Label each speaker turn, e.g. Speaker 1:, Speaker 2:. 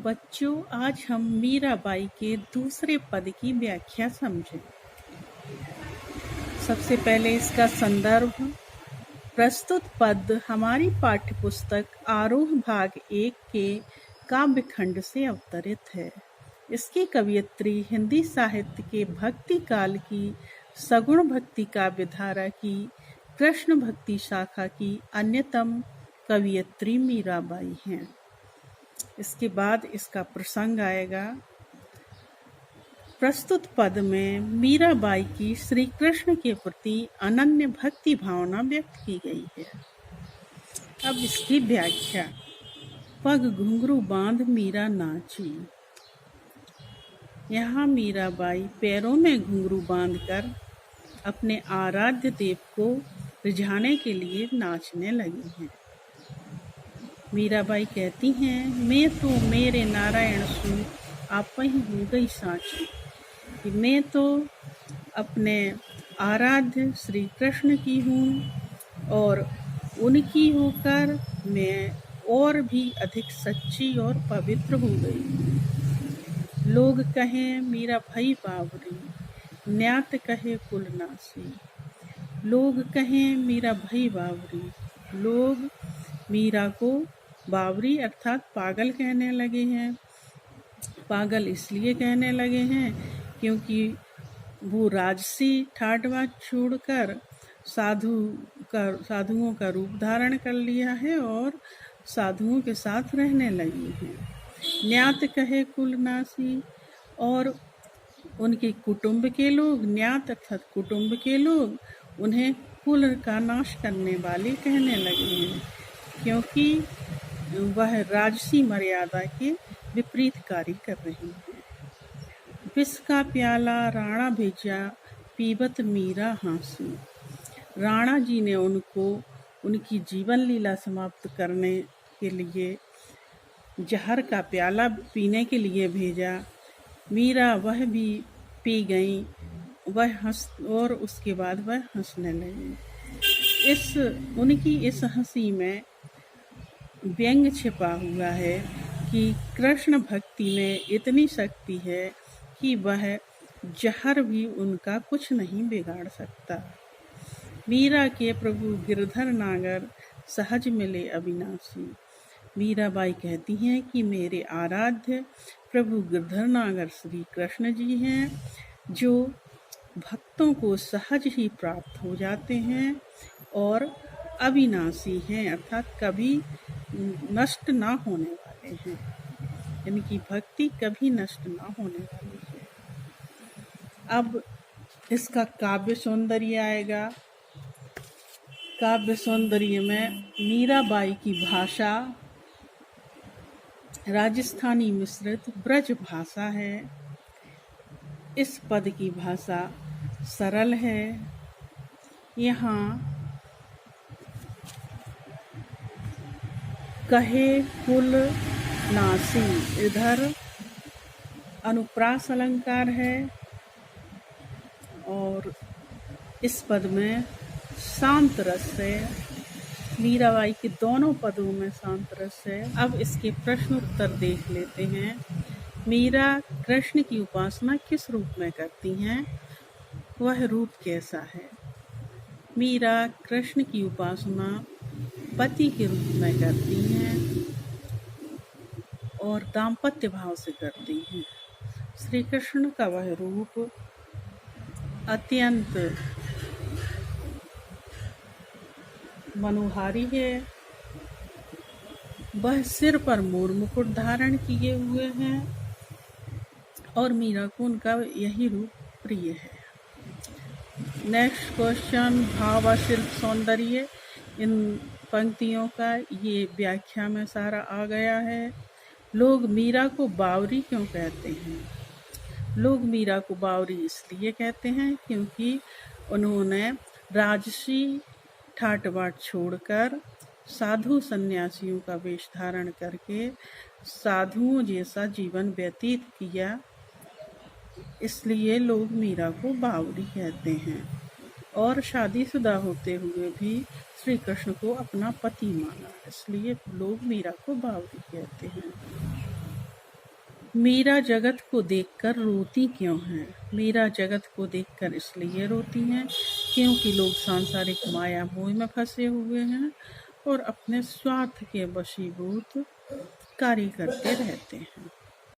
Speaker 1: बच्चों, आज हम मीराबाई के दूसरे पद की व्याख्या समझें। सबसे पहले इसका संदर्भ। प्रस्तुत पद हमारी पाठ्यपुस्तक आरोह भाग 1 के काव्य खंड से अवतरित है। इसकी कवयित्री हिंदी साहित्य के भक्ति काल की सगुण भक्ति काव्य धारा की कृष्ण भक्ति शाखा की अन्यतम कवयित्री मीराबाई हैं। इसके बाद इसका प्रसंग आएगा। प्रस्तुत पद में मीराबाई की श्री कृष्ण के प्रति अनन्य भक्ति भावना व्यक्त की गई है। अब इसकी व्याख्या। पग घुंघरू बांध मीरा नाची। यहाँ मीराबाई पैरों में घुंघरू बांधकर अपने आराध्य देव को रिझाने के लिए नाचने लगी हैं। मीराबाई कहती हैं, मैं तो मेरे नारायण सु आप ही हो गई साची। कि मैं तो अपने आराध्य श्री कृष्ण की हूँ और उनकी होकर मैं और भी अधिक सच्ची और पवित्र हो गई। लोग कहें मीरा भई बावरी, न्यात कहे कुलनासी। लोग कहें मीरा भई बावरी। लोग मीरा को बावरी अर्थात पागल कहने लगे हैं। पागल इसलिए कहने लगे हैं क्योंकि वो राजसी ठाटबाट छोड़कर साधुओं का रूप धारण कर लिया है और साधुओं के साथ रहने लगी हैं। न्यात कहे कुलनासी, और उनके कुटुंब के लोग, न्यात अर्थात कुटुंब के लोग, उन्हें कुल का नाश करने वाले कहने लगे हैं क्योंकि वह राजसी मर्यादा के विपरीत कार्य कर रही है। विष का प्याला राणा भेजा, पीबत मीरा हाँसी। राणा जी ने उनको उनकी जीवन लीला समाप्त करने के लिए जहर का प्याला पीने के लिए भेजा। मीरा वह भी पी गई। वह और उसके बाद वह हंसने लगी। उनकी इस हंसी में व्यंग छिपा हुआ है कि कृष्ण भक्ति में इतनी शक्ति है कि वह जहर भी उनका कुछ नहीं बिगाड़ सकता। मीरा के प्रभु गिरधर नागर सहज मिले अविनाशी। मीराबाई कहती हैं कि मेरे आराध्य प्रभु गिरधर नागर श्री कृष्ण जी हैं जो भक्तों को सहज ही प्राप्त हो जाते हैं और अविनाशी हैं अर्थात कभी नष्ट ना होने वाले हैं। इनकी भक्ति कभी नष्ट ना होने वाली है। अब इसका काव्य सौंदर्य आएगा। काव्य सौंदर्य में मीराबाई की भाषा राजस्थानी मिश्रित ब्रज भाषा है। इस पद की भाषा सरल है। यहाँ कहे कुल नासी, इधर अनुप्रास अलंकार है और इस पद में शांत रस है। मीराबाई के दोनों पदों में शांत रस है। अब इसके प्रश्न उत्तर देख लेते हैं। मीरा कृष्ण की उपासना किस रूप में करती हैं? वह रूप कैसा है? मीरा कृष्ण की उपासना पति के रूप में करती हैं और दाम्पत्य भाव से करती हैं। श्री कृष्ण का वह रूप अत्यंत मनोहारी है। वह सिर पर मोर मुकुट धारण किए हुए हैं और मीरा को उनका यही रूप प्रिय है। नेक्स्ट क्वेश्चन, भाव शिल्प सौंदर्य। इन पंक्तियों का ये व्याख्या में सारा आ गया है। लोग मीरा को बावरी क्यों कहते हैं? लोग मीरा को बावरी इसलिए कहते हैं क्योंकि उन्होंने राजसी ठाट-बाट छोड़कर साधु सन्यासियों का वेश धारण करके साधुओं जैसा जीवन व्यतीत किया, इसलिए लोग मीरा को बावरी कहते हैं। और शादीशुदा होते हुए भी श्री कृष्ण को अपना पति माना, इसलिए लोग मीरा को बावरी कहते हैं। मीरा जगत को देखकर रोती क्यों हैं? मीरा जगत को देखकर इसलिए रोती हैं क्योंकि लोग सांसारिक माया मोह में फंसे हुए हैं और अपने स्वार्थ के वशीभूत कार्य करते रहते हैं।